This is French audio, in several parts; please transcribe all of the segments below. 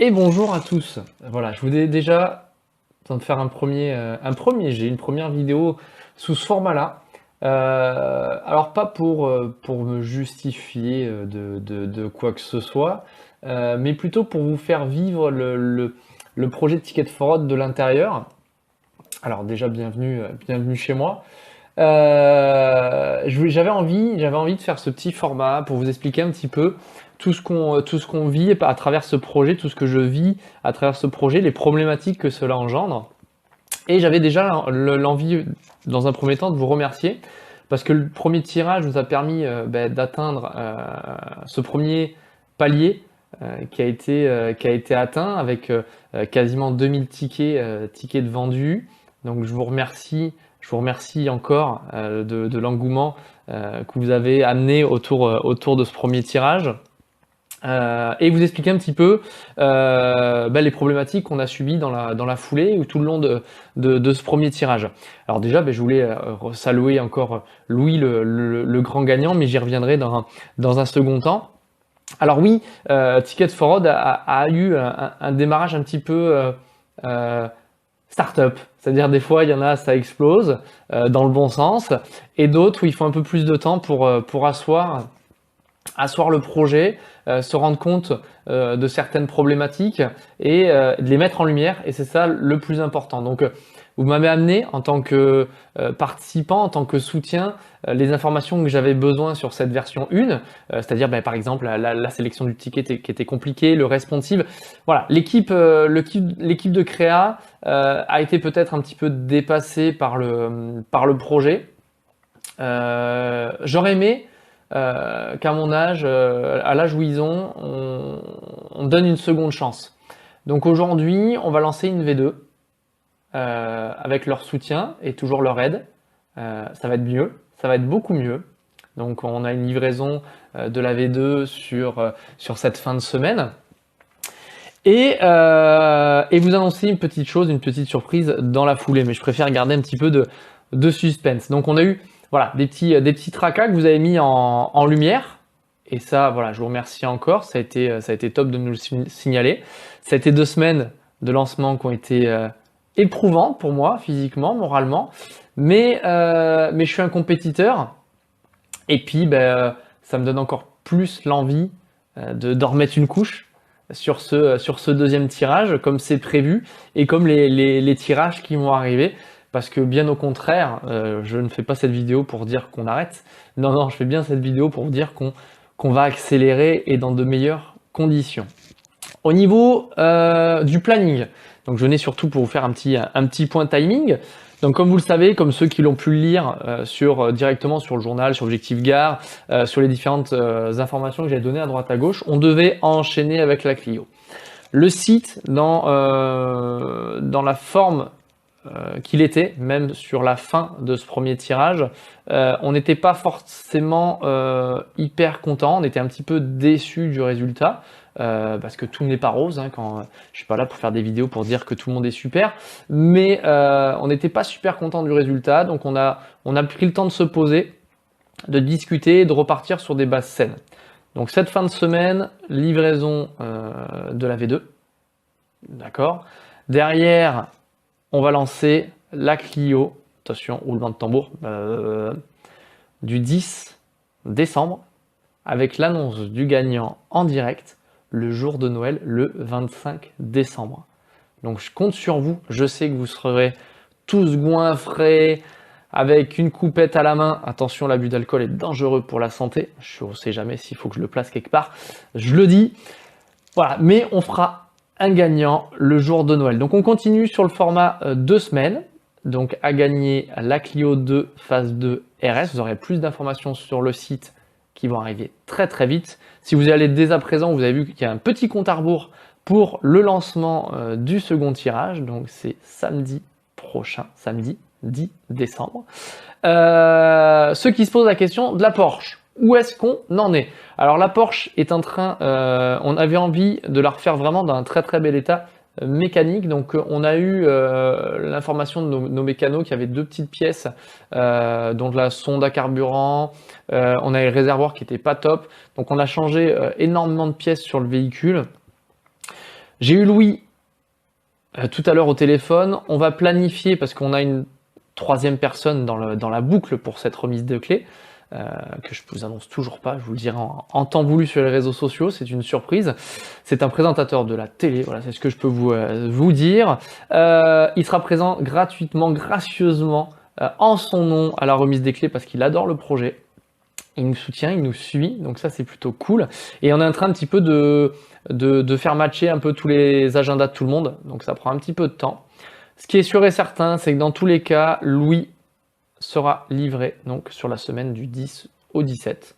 Et bonjour à tous. Voilà, je voulais déjà besoin de faire une première vidéo sous ce format-là. Alors pas pour me justifier de quoi que ce soit, mais plutôt pour vous faire vivre le projet de Ticket for Road de l'intérieur. Alors déjà, bienvenue chez moi. J'avais envie de faire ce petit format pour vous expliquer un petit peu tout ce qu'on vit à travers ce projet, tout ce que je vis à travers ce projet, les problématiques que cela engendre. Et j'avais déjà l'envie, dans un premier temps, de vous remercier parce que le premier tirage nous a permis d'atteindre ce premier palier qui a été atteint avec quasiment 2000 tickets de vendus. Donc je vous remercie encore de l'engouement que vous avez amené autour de ce premier tirage. Et vous expliquer un petit peu les problématiques qu'on a subies dans la foulée ou tout le long de ce premier tirage. Alors déjà, je voulais saluer encore Louis, le grand gagnant, mais j'y reviendrai dans un second temps. Alors oui, Ticket for Road a eu un démarrage un petit peu start-up. C'est-à-dire des fois, il y en a, ça explose dans le bon sens, et d'autres où il faut un peu plus de temps pour asseoir le projet, se rendre compte de certaines problématiques et de les mettre en lumière, et c'est ça le plus important. Donc vous m'avez amené en tant que participant, en tant que soutien, les informations que j'avais besoin sur cette version 1, c'est-à-dire par exemple la sélection du ticket qui était compliquée, le responsive. Voilà, l'équipe de créa a été peut-être un petit peu dépassée par le projet. J'aurais aimé qu'à mon âge, à l'âge où ils ont, on donne une seconde chance. Donc aujourd'hui, on va lancer une V2 avec leur soutien et toujours leur aide. Ça va être mieux, ça va être beaucoup mieux. Donc on a une livraison de la V2 sur cette fin de semaine. Et vous annoncer une petite surprise dans la foulée, mais je préfère garder un petit peu de suspense. Donc on a eu voilà, des petits tracas que vous avez mis en lumière. Et ça, voilà, je vous remercie encore. Ça a été top de nous le signaler. Ça a été 2 semaines de lancement qui ont été éprouvantes pour moi, physiquement, moralement. Mais je suis un compétiteur. Et puis, ça me donne encore plus l'envie de remettre une couche sur ce deuxième tirage, comme c'est prévu, et comme les tirages qui vont arriver. Parce que bien au contraire, je ne fais pas cette vidéo pour dire qu'on arrête. Non, je fais bien cette vidéo pour vous dire qu'on va accélérer et dans de meilleures conditions. Au niveau du planning, donc je venais surtout pour vous faire un petit point timing. Donc comme vous le savez, comme ceux qui l'ont pu le lire directement sur le journal, sur Objectif Gare, sur les différentes informations que j'ai données à droite à gauche, on devait enchaîner avec la Clio. Le site, dans la forme qu'il était, même sur la fin de ce premier tirage, on n'était pas forcément hyper content, on était un petit peu déçu du résultat, parce que tout n'est pas rose, quand je suis pas là pour faire des vidéos pour dire que tout le monde est super, mais on n'était pas super content du résultat, donc on a pris le temps de se poser, de discuter, de repartir sur des bases saines. Donc cette fin de semaine, livraison de la V2, d'accord. Derrière, on va lancer la Clio, attention, roulement de tambour, du 10 décembre, avec l'annonce du gagnant en direct le jour de Noël, le 25 décembre. Donc je compte sur vous, je sais que vous serez tous goinfrés, avec une coupette à la main. Attention, l'abus d'alcool est dangereux pour la santé, je ne sais jamais s'il faut que je le place quelque part, je le dis. Voilà, mais on fera un gagnant le jour de Noël. Donc on continue sur le format 2 semaines. Donc à gagner la Clio 2 phase 2 RS. Vous aurez plus d'informations sur le site qui vont arriver très très vite. Si vous y allez dès à présent, vous avez vu qu'il y a un petit compte à rebours pour le lancement du second tirage. Donc c'est samedi prochain, samedi 10 décembre. Ceux qui se posent la question de la Porsche. Où est-ce qu'on en est? Alors la Porsche est en train, on avait envie de la refaire vraiment dans un très très bel état mécanique. Donc on a eu l'information de nos mécanos qu'il y avait 2 petites pièces, dont la sonde à carburant, on avait le réservoir qui était pas top. Donc on a changé énormément de pièces sur le véhicule. J'ai eu Louis tout à l'heure au téléphone. On va planifier, parce qu'on a une troisième personne dans la boucle pour cette remise de clés, que je vous annonce toujours pas, je vous le dirai en temps voulu sur les réseaux sociaux, c'est une surprise. C'est un présentateur de la télé, voilà, c'est ce que je peux vous dire. Il sera présent gratuitement, gracieusement, en son nom à la remise des clés parce qu'il adore le projet. Il nous soutient, il nous suit, donc ça c'est plutôt cool. Et on est en train un petit peu de faire matcher un peu tous les agendas de tout le monde, donc ça prend un petit peu de temps. Ce qui est sûr et certain, c'est que dans tous les cas, Louis sera livré donc sur la semaine du 10 au 17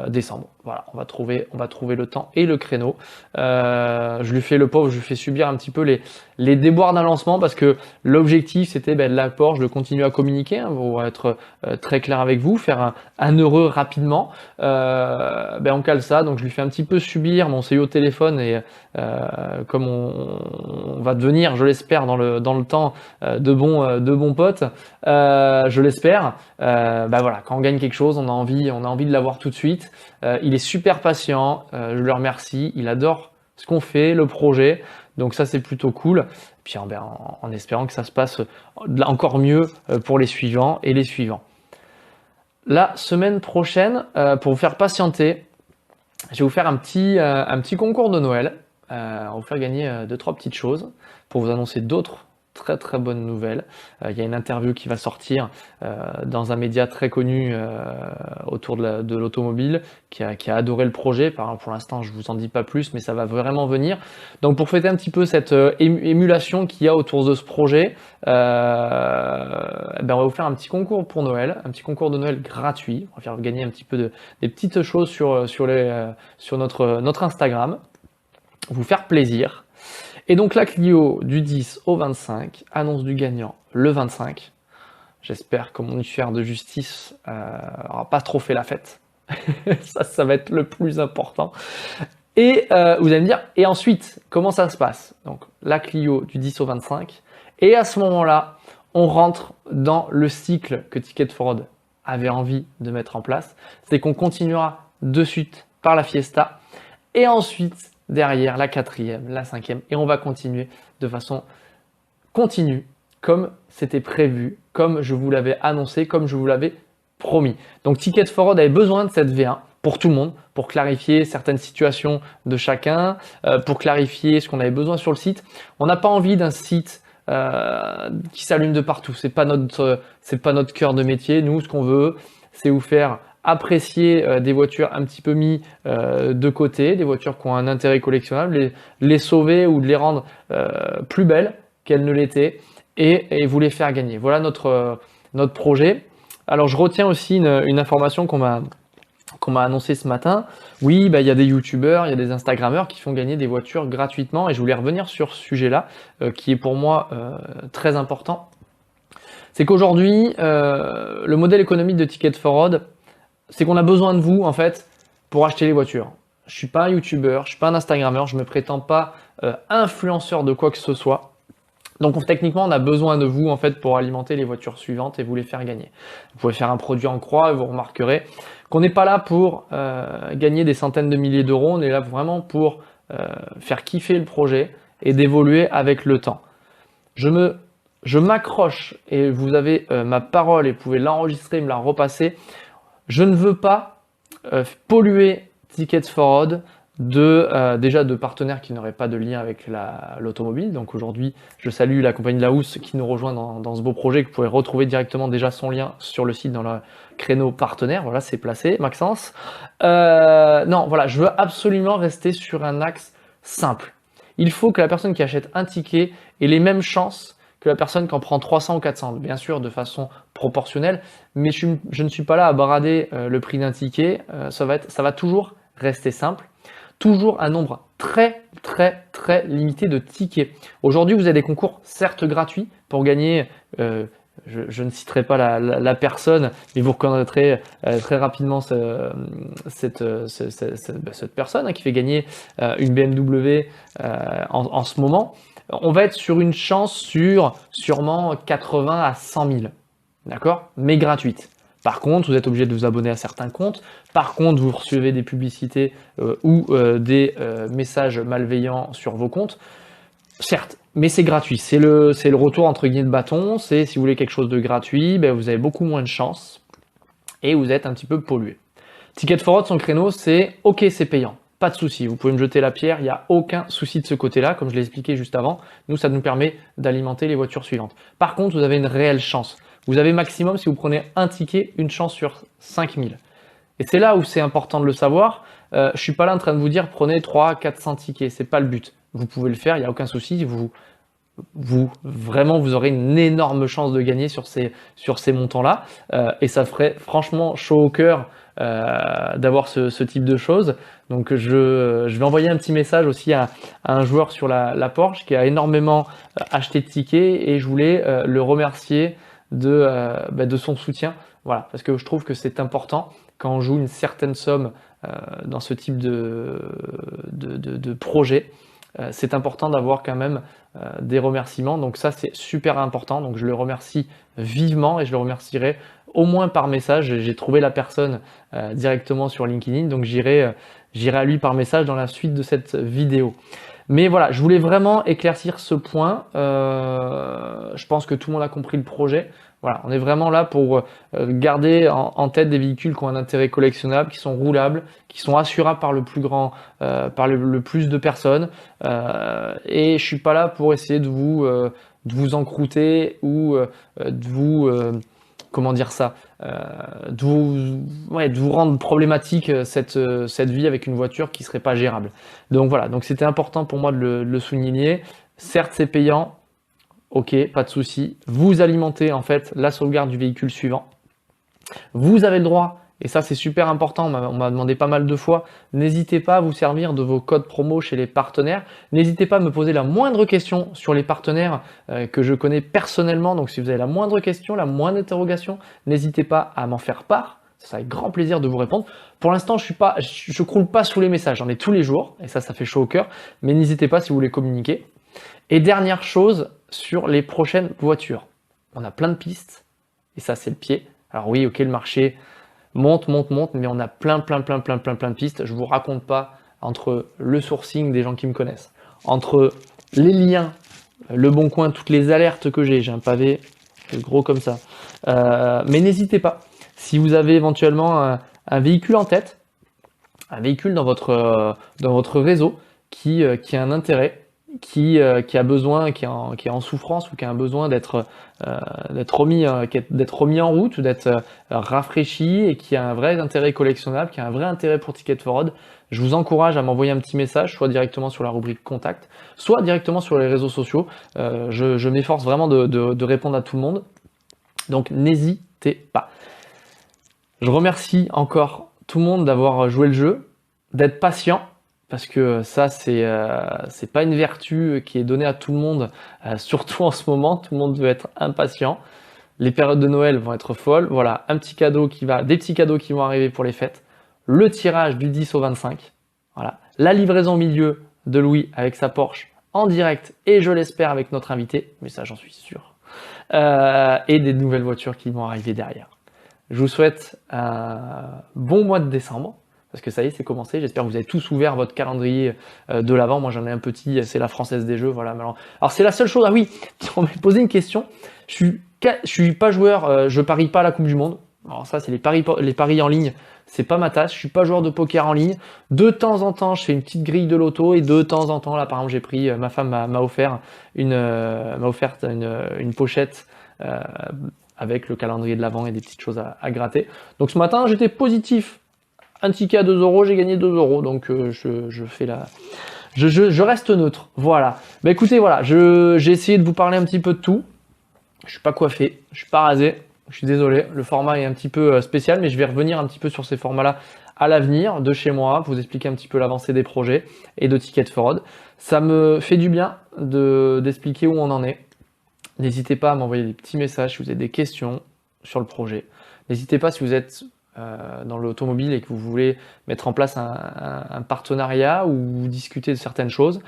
décembre. Voilà, on va trouver le temps et le créneau. Je lui fais subir un petit peu les déboires d'un lancement parce que l'objectif c'était de l'apport, je le continue à communiquer, hein, pour être très clair avec vous, faire un heureux rapidement. On cale ça, donc je lui fais un petit peu subir, mon CU au téléphone et comme on va devenir, je l'espère, dans le temps de bons potes, je l'espère. Voilà, quand on gagne quelque chose, on a envie de l'avoir tout de suite. Il est super patient, je le remercie, il adore ce qu'on fait, le projet, donc ça c'est plutôt cool. Puis en espérant que ça se passe encore mieux pour les suivants et les suivants. La semaine prochaine, pour vous faire patienter, je vais vous faire un petit concours de Noël. On va vous faire gagner 2-3 petites choses pour vous annoncer d'autres très très bonne nouvelle. Il y a une interview qui va sortir dans un média très connu autour de l'automobile qui a adoré le projet. Pour l'instant, je vous en dis pas plus, mais ça va vraiment venir. Donc pour fêter un petit peu cette émulation qu'il y a autour de ce projet, on va vous faire un petit concours pour Noël, un petit concours de Noël gratuit. On va faire gagner un petit peu des petites choses sur notre Instagram, vous faire plaisir. Et donc la Clio du 10 au 25, annonce du gagnant le 25. J'espère que mon huissier de justice n'aura pas trop fait la fête. ça va être le plus important. Et vous allez me dire, et ensuite, comment ça se passe? Donc la Clio du 10 au 25. Et à ce moment-là, on rentre dans le cycle que Ticket4Road avait envie de mettre en place. C'est qu'on continuera de suite par la Fiesta. Et ensuite, derrière la 4e, la 5e, et on va continuer de façon continue, comme c'était prévu, comme je vous l'avais annoncé, comme je vous l'avais promis. Donc Ticket4Road avait besoin de cette V1 pour tout le monde, pour clarifier certaines situations de chacun, pour clarifier ce qu'on avait besoin sur le site. On n'a pas envie d'un site qui s'allume de partout. C'est pas notre cœur de métier. Nous, ce qu'on veut, c'est vous faire apprécier des voitures un petit peu mis de côté, des voitures qui ont un intérêt collectionnable, les sauver ou de les rendre plus belles qu'elles ne l'étaient et vous les faire gagner. Voilà notre projet. Alors je retiens aussi une information qu'on m'a annoncé ce matin. Oui, il y a des youtubeurs, il y a des instagrammeurs qui font gagner des voitures gratuitement et je voulais revenir sur ce sujet-là qui est pour moi très important. C'est qu'aujourd'hui, le modèle économique de Ticket4Road, c'est qu'on a besoin de vous en fait pour acheter les voitures. Je suis pas un youtubeur, je suis pas un instagrammeur, je me prétends pas influenceur de quoi que ce soit. Donc techniquement, on a besoin de vous en fait pour alimenter les voitures suivantes et vous les faire gagner. Vous pouvez faire un produit en croix et vous remarquerez qu'on n'est pas là pour gagner des centaines de milliers d'euros, on est là vraiment pour faire kiffer le projet et d'évoluer avec le temps. Je m'accroche et vous avez ma parole et vous pouvez l'enregistrer, me la repasser. Je ne veux pas polluer Ticket4Road déjà de partenaires qui n'auraient pas de lien avec l'automobile. Donc aujourd'hui, je salue la compagnie de la Housse qui nous rejoint dans ce beau projet, que vous pouvez retrouver directement déjà son lien sur le site dans le créneau partenaire. Voilà, c'est placé, Maxence. Non, voilà, je veux absolument rester sur un axe simple. Il faut que la personne qui achète un ticket ait les mêmes chances que la personne qui en prend 300 ou 400, bien sûr de façon proportionnelle, mais je ne suis pas là à brader le prix d'un ticket, ça va toujours rester simple, toujours un nombre très très très limité de tickets. Aujourd'hui, vous avez des concours certes gratuits pour gagner, je ne citerai pas la personne, mais vous reconnaîtrez très rapidement cette personne qui fait gagner une BMW en ce moment. On va être sur une chance sur sûrement 80 à 100 000, d'accord? Mais gratuite. Par contre, vous êtes obligé de vous abonner à certains comptes. Par contre, vous recevez des publicités ou des messages malveillants sur vos comptes. Certes, mais c'est gratuit. C'est le retour entre guillemets de bâton. C'est si vous voulez quelque chose de gratuit, ben, vous avez beaucoup moins de chance et vous êtes un petit peu pollué. Ticket Forward, son créneau, c'est OK, c'est payant. Pas de souci, vous pouvez me jeter la pierre, il n'y a aucun souci de ce côté-là, comme je l'ai expliqué juste avant. Nous, ça nous permet d'alimenter les voitures suivantes. Par contre, vous avez une réelle chance. Vous avez maximum, si vous prenez un ticket, une chance sur 5000. Et c'est là où c'est important de le savoir. Je ne suis pas là en train de vous dire prenez 300, 400 tickets, c'est pas le but. Vous pouvez le faire, il n'y a aucun souci. Vraiment, vous aurez une énorme chance de gagner sur ces montants-là. Et ça ferait franchement chaud au cœur d'avoir ce type de choses. Donc je vais envoyer un petit message aussi à un joueur sur la Porsche qui a énormément acheté de tickets et je voulais le remercier de son soutien. Voilà, parce que je trouve que c'est important quand on joue une certaine somme dans ce type de projet. C'est important d'avoir quand même des remerciements. Donc ça, c'est super important. Donc je le remercie vivement et je le remercierai au moins par message. J'ai trouvé la personne directement sur LinkedIn. Donc j'irai à lui par message dans la suite de cette vidéo. Mais voilà, je voulais vraiment éclaircir ce point. Je pense que tout le monde a compris le projet. Voilà, on est vraiment là pour garder en tête des véhicules qui ont un intérêt collectionnable, qui sont roulables, qui sont assurables par le plus de personnes. Et je suis pas là pour essayer de vous encrouter ou de vous comment dire ça, de vous rendre problématique cette vie avec une voiture qui serait pas gérable. Donc voilà, donc c'était important pour moi de le souligner. Certes, c'est payant. Ok, pas de souci. Vous alimentez en fait la sauvegarde du véhicule suivant. Vous avez le droit, et ça c'est super important, on m'a demandé pas mal de fois, n'hésitez pas à vous servir de vos codes promo chez les partenaires. N'hésitez pas à me poser la moindre question sur les partenaires que je connais personnellement. Donc si vous avez la moindre question, la moindre interrogation, n'hésitez pas à m'en faire part. Ça avec grand plaisir de vous répondre. Pour l'instant, je croule pas sous les messages, j'en ai tous les jours, et ça fait chaud au cœur. Mais n'hésitez pas si vous voulez communiquer. Et dernière chose, sur les prochaines voitures. On a plein de pistes, et ça c'est le pied. Alors oui, ok, le marché monte, mais on a plein de pistes. Je vous raconte pas, entre le sourcing des gens qui me connaissent, entre les liens, le bon coin, toutes les alertes que j'ai un pavé gros comme ça. Mais n'hésitez pas, si vous avez éventuellement un véhicule en tête, un véhicule dans votre réseau qui a un intérêt, qui a besoin, qui est en souffrance ou qui a un besoin d'être remis en route, d'être rafraîchi et qui a un vrai intérêt collectionnable, qui a un vrai intérêt pour Ticket Forward, je vous encourage à m'envoyer un petit message, soit directement sur la rubrique contact, soit directement sur les réseaux sociaux. Je m'efforce vraiment de répondre à tout le monde. Donc n'hésitez pas. Je remercie encore tout le monde d'avoir joué le jeu, d'être patient. Parce que ça, c'est pas une vertu qui est donnée à tout le monde, surtout en ce moment. Tout le monde veut être impatient. Les périodes de Noël vont être folles. Voilà, des petits cadeaux qui vont arriver pour les fêtes. Le tirage du 10 au 25. Voilà, la livraison au milieu de Louis avec sa Porsche en direct et je l'espère avec notre invité, mais ça j'en suis sûr. Et des nouvelles voitures qui vont arriver derrière. Je vous souhaite un bon mois de décembre. Parce que ça y est, c'est commencé. J'espère que vous avez tous ouvert votre calendrier de l'avant. Moi, j'en ai un petit, c'est la Française des Jeux. Voilà. Alors c'est la seule chose. Ah oui, on m'a posé une question. Je suis pas joueur, je parie pas à la Coupe du Monde. Alors ça, c'est les paris en ligne. C'est pas ma tasse. Je suis pas joueur de poker en ligne. De temps en temps, je fais une petite grille de loto et de temps en temps, là, par exemple, j'ai pris, ma femme m'a offert une pochette. Avec le calendrier de l'avant et des petites choses à gratter. Donc ce matin, j'étais positif. Un ticket à 2 €, j'ai gagné 2 €, donc je reste neutre. Voilà. Bah écoutez, voilà, j'ai essayé de vous parler un petit peu de tout. Je suis pas coiffé, je suis pas rasé, je suis désolé. Le format est un petit peu spécial, mais je vais revenir un petit peu sur ces formats-là à l'avenir, de chez moi, pour vous expliquer un petit peu l'avancée des projets et de Ticket Forward. Ça me fait du bien d'expliquer où on en est. N'hésitez pas à m'envoyer des petits messages si vous avez des questions sur le projet. N'hésitez pas si vous êtes dans l'automobile et que vous voulez mettre en place un partenariat ou discuter de certaines choses.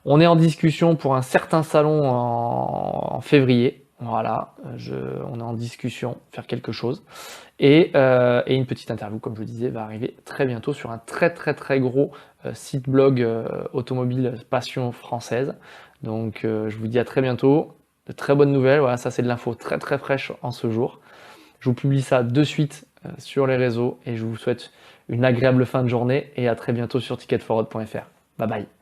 On est en discussion pour un certain salon en février. Voilà, on est en discussion, faire quelque chose. Et une petite interview, comme je le disais, va arriver très bientôt sur un très très très gros site blog automobile passion française. Donc je vous dis à très bientôt. De très bonnes nouvelles, voilà, ça c'est de l'info très très fraîche en ce jour. Je vous publie ça de suite sur les réseaux et je vous souhaite une agréable fin de journée et à très bientôt sur ticketforward.fr. Bye bye.